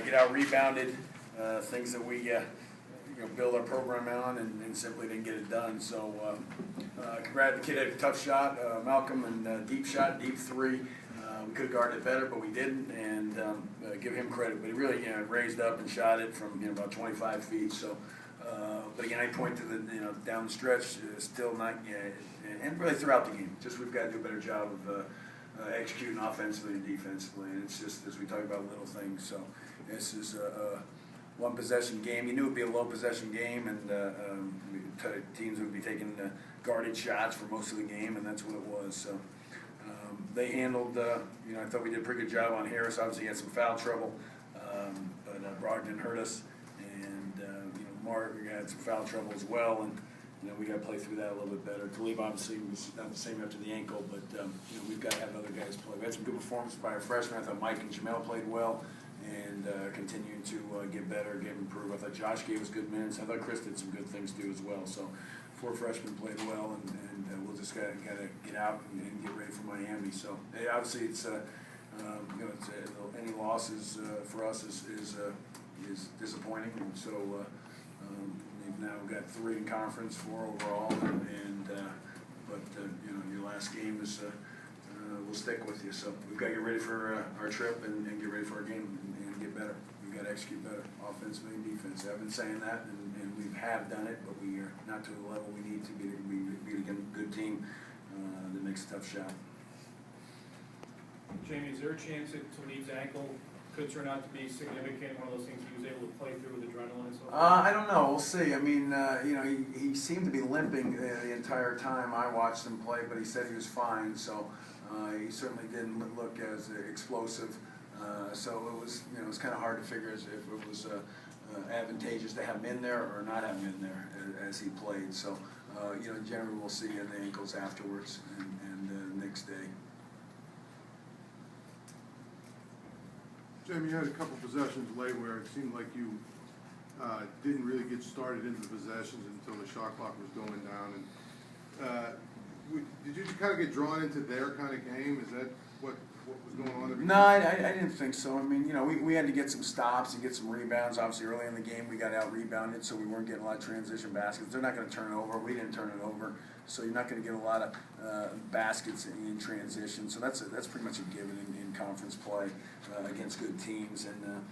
get out rebounded, things that we build our program on, and simply didn't get it done. So the kid had a tough shot, Malcolm, and deep shot, deep three. We could have guarded it better, but we didn't, and give him credit. But he really raised up and shot it from about 25 feet. So, but again, I point to the down the stretch, still not, and really throughout the game. Just we've got to do a better job of executing offensively and defensively, and it's just as we talk about little things. So this is a one possession game. You knew it would be a low possession game, and teams would be taking guarded shots for most of the game, and that's what it was. So they handled. I thought we did a pretty good job on Harris. Obviously, he had some foul trouble, but Brogdon hurt us, and Mark had some foul trouble as well, and. We got to play through that a little bit better. Talib obviously was not the same after the ankle, but we've got to have other guys play. We had some good performances by our freshmen. I thought Mike and Jamel played well and continuing to get better, get improved. I thought Josh gave us good minutes. I thought Chris did some good things too as well. So 4 freshmen played well, and we'll just got to get out and get ready for Miami. So obviously it's any losses for us is disappointing, and so. We've now got 3 in conference, 4 overall, but your last game is will stick with you. So we've got to get ready for our trip and get ready for our game and get better. We've got to execute better offensively and defensively. I've been saying that, and we have done it, but we are not to the level we need to be a good team that makes a tough shot. Jamie, is there a chance that Talib's ankle could turn out to be significant, one of those things he was able to play through with adrenaline and so forth? I don't know. We'll see. I mean, he seemed to be limping the entire time I watched him play, but he said he was fine. So he certainly didn't look as explosive. So it was, it was kind of hard to figure if it was advantageous to have him in there or not have him in there as he played. So, generally we'll see in the ankles afterwards and the next day. Jamie, you had a couple possessions late where it seemed like you didn't really get started into the possessions until the shot clock was going down. And did you kind of get drawn into their kind of game? Is that what was going on? No, I didn't think so. I mean, we had to get some stops and get some rebounds. Obviously, early in the game, we got out-rebounded, so we weren't getting a lot of transition baskets. They're not going to turn it over. We didn't turn it over, so you're not going to get a lot of baskets in transition. So that's pretty much a given in conference play against good teams. And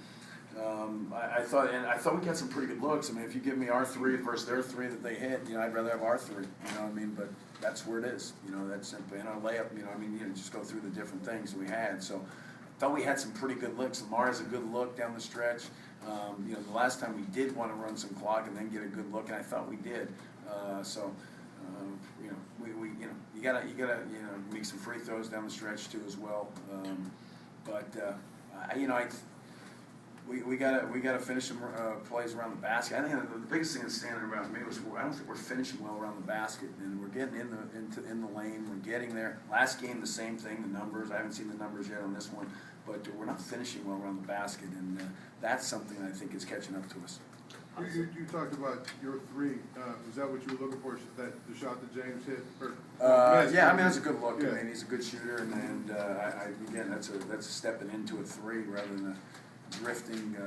I thought we got some pretty good looks. I mean, if you give me our 3 versus their 3 that they hit, I'd rather have our 3. You know what I mean? But that's where it is. That's simply in our layup. Just go through the different things that we had. So I thought we had some pretty good looks. Lamar has a good look down the stretch. The last time we did want to run some clock and then get a good look, and I thought we did. You gotta make some free throws down the stretch too as well. We gotta finish some plays around the basket. I think the biggest thing that's standing around me was I don't think we're finishing well around the basket, and we're getting in the lane. We're getting there. Last game the same thing. The numbers, I haven't seen the numbers yet on this one, but we're not finishing well around the basket, and that's something I think is catching up to us. You talked about your 3. Was that what you were looking for? The shot that James hit? Yeah, I mean that's a good look. Yeah. I mean he's a good shooter, and again that's a stepping into a 3 rather than a drifting,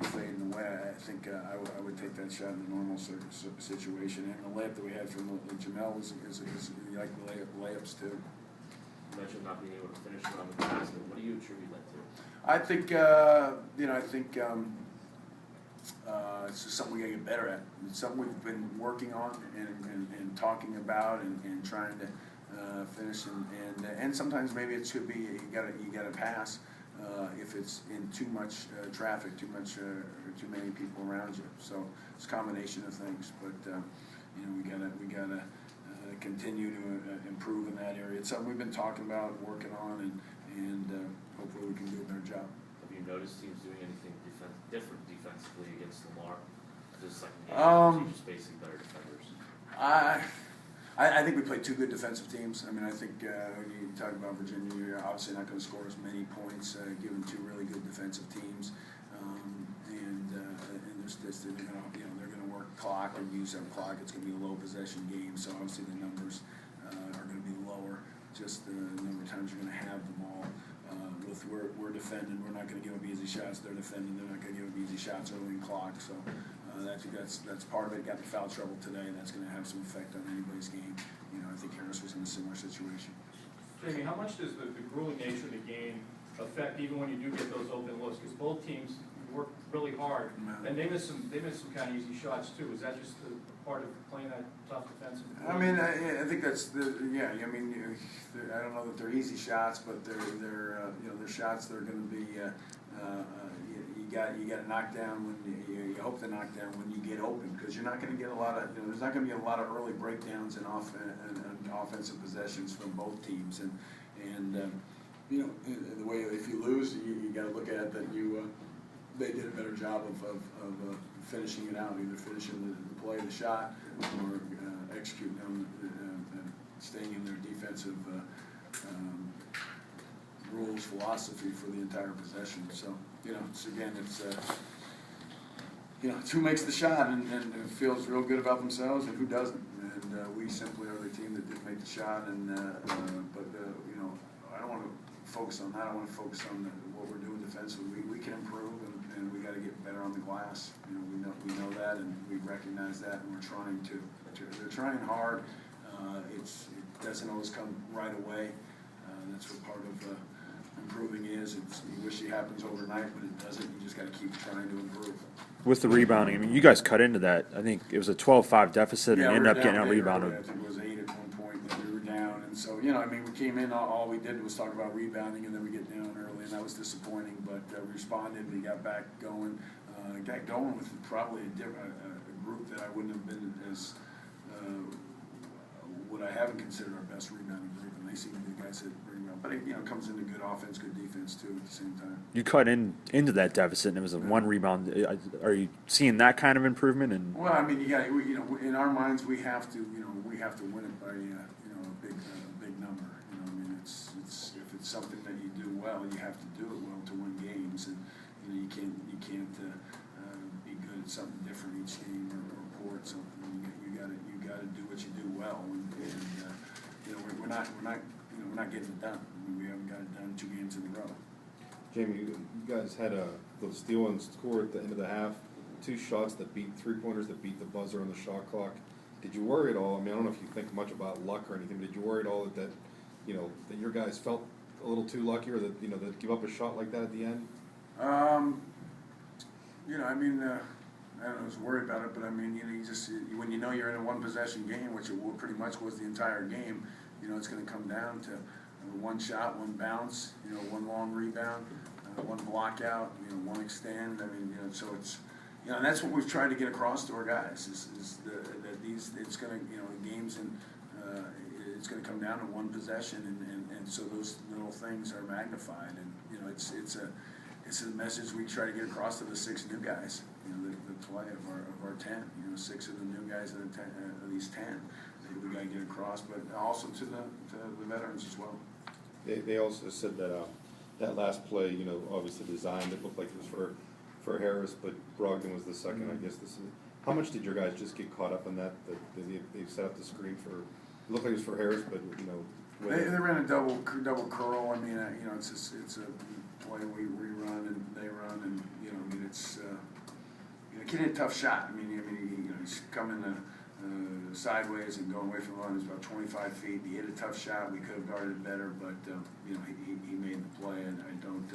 fading away. I think I would take that shot in a normal situation. And the layup that we had from Jamel is you like the layups too. You mentioned not being able to finish around the basket. What do you attribute that to? I think it's just something we gotta get better at. It's something we've been working on and talking about and trying to finish and sometimes maybe it should be you gotta pass if it's in too much traffic, too many people around you. So it's a combination of things, but we gotta continue to improve in that area. It's something we've been talking about, working on, and hopefully we can do a better job. Have you noticed teams doing anything different defensively against Lamar? Just like just facing better defenders. I think we played 2 good defensive teams. I mean, I think when you talk about Virginia, you're obviously not going to score as many points given 2 really good defensive teams, and there's this they're going to work clock and use that clock. It's going to be a low possession game, so obviously the numbers are going to be lower. Just the number of times you're going to have the ball with we're defending. We're not going to give up easy shots. They're defending. They're not going to give up easy shots early in clock. So I think that's part of it. Got the foul trouble today, and that's going to have some effect on anybody's game. I think Harris was in a similar situation. Jamie, how much does the grueling nature of the game affect even when you do get those open looks? Because both teams work really hard, and they miss some kind of easy shots too. Is that just the part of playing that tough defensive? I mean, I think that's I mean, I don't know that they're easy shots, but they're shots that are going to be you got to knock down when you hope to knock down when you get open, because you're not going to get a lot of there's not going to be a lot of early breakdowns and offensive possessions from both teams, and the way if you lose, you got to look at that they did a better job of finishing it out, either finishing the play of the shot or executing them, staying in their defensive rules, philosophy for the entire possession. So, it's who makes the shot and feels real good about themselves and who doesn't. And we simply are the team that didn't make the shot. But I don't want to focus on that. I want to focus on what we're doing defensively. We can improve, and we got to get better on the glass. We know that, and we recognize that, and we're trying to. They're trying hard. It doesn't always come right away. That's what part of improving is. You wish it happens overnight, but it doesn't. You just got to keep trying to improve. With the rebounding, I mean, you guys cut into that. I think it was a 12-5 deficit and ended up getting out rebounded. I think it was 8 at one point, and we were down. And so, I mean, we came in, all we did was talk about rebounding, and then we get down early, and that was disappointing. But we responded, we got back going. Got going with probably a group that I wouldn't have been as what I haven't considered our best rebounding group, and they seem to be the guys that bring around. But it comes into good offense, good defense too at the same time. You cut into that deficit, and it was a one rebound. Are you seeing that kind of improvement? And well, I mean, in our minds, we have to win it by a big number. I mean, it's if it's something that you do well, you have to do it well to win games, and you can't be good at something different each game or report something. You got to do what you do well, and we're not getting it done. I mean, we haven't got it done 2 games in a row. Jamie, you guys had those steal and score at the end of the half, 2 shots that beat 3-pointers that beat the buzzer on the shot clock. Did you worry at all? I mean, I don't know if you think much about luck or anything, but did you worry at all that your guys felt a little too lucky, or that that give up a shot like that at the end? I mean, I don't was worried about it, but I mean, when you're in a one-possession game, which it pretty much was the entire game, it's going to come down to one shot, one bounce, one long rebound, one block out, one extend. I mean, so it's, and that's what we've tried to get across to our guys is that it's going to, games and it's going to come down to one possession, and so those little things are magnified, and it's a message we try to get across to the 6 new guys. The play of our 10. 6 of the new guys of these 10. We got to get across, but also to the veterans as well. They also said that that last play, obviously designed, it looked like it was for Harris, but Brogdon was the second. Mm-hmm. I guess how much did your guys just get caught up in that they set up the screen for? It looked like it was for Harris, but They ran a double curl. I mean, it's a play we run and they run, and I mean it's kid hit a tough shot. I mean he's coming sideways and going away from the line. It's about 25 feet. He hit a tough shot. We could have guarded it better, but he made the play, and I don't.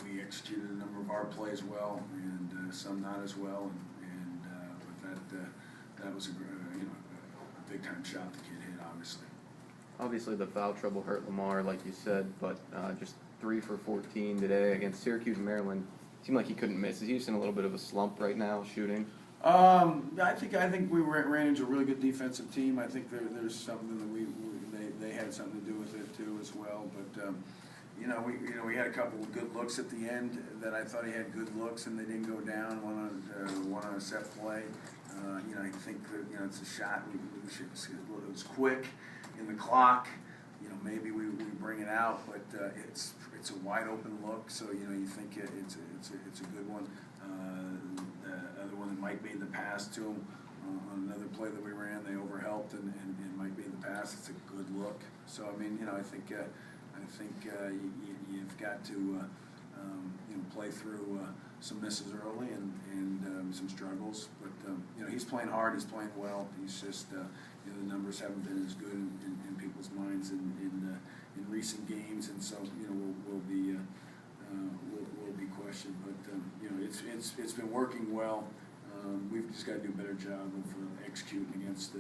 We executed a number of our plays well, and some not as well, but that was a big time shot the kid hit, obviously. Obviously, the foul trouble hurt Lamar, like you said, but just 3 for 14 today against Syracuse and Maryland. Seemed like he couldn't miss. Is he just in a little bit of a slump right now, shooting? I think we ran into a really good defensive team. I think there's something that they had something to do with it too as well. But we had a couple of good looks at the end that I thought he had good looks, and they didn't go down. One on a set play. I think that it's a shot. It was quick in the clock. Maybe we bring it out, but it's a wide open look. So you think it's a good one. The other one that Mike made the pass to him on another play that we ran, they overhelped and might be in the pass. It's a good look. So I mean, I think you've got to play through some misses early and some struggles. But he's playing hard. He's playing well. He's just the numbers haven't been as good in people's minds in recent games, and so we'll be questioned. But it's been working well. We've just got to do a better job of executing against a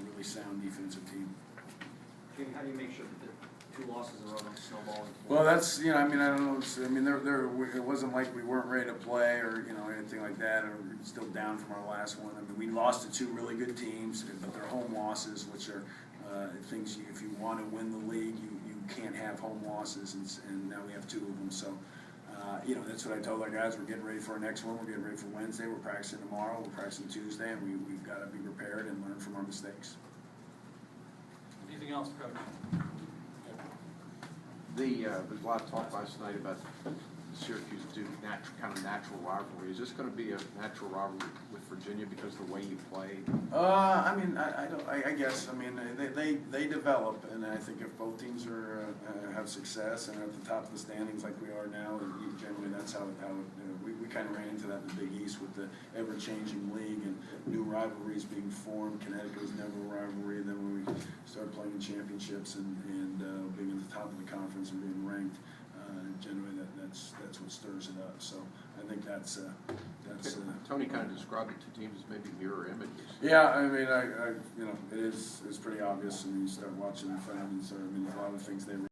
really sound defensive team. Jimmy, how do you make sure that the 2 losses in a row don't snowball? Well, that's I don't know. It wasn't like we weren't ready to play or anything like that, or still down from our last one. I mean, we lost to 2 really good teams, but they're home losses, which are things. If you want to win the league, you can't have home losses, and now we have 2 of them. So. That's what I told our guys. We're getting ready for our next one. We're getting ready for Wednesday. We're practicing tomorrow. We're practicing Tuesday, and we've got to be prepared and learn from our mistakes. Anything else, Coach? There's a lot of talk last night about the Syracuse-Duke natural rivalry. Is this going to be a natural rivalry with Virginia because of the way you play? I guess. They develop, and I think if both teams have success and are at the top of the standings like we are now, and generally that's how we kind of ran into that in the Big East with the ever-changing league and new rivalries being formed. Connecticut was never a rivalry. Then when we started playing in championships and being at the top of the conference and being ranked. Generally, that's what stirs it up. So I think that's Tony kind of described the 2 teams as maybe mirror images. Yeah, it is pretty obvious when you start watching the film and a lot of the things they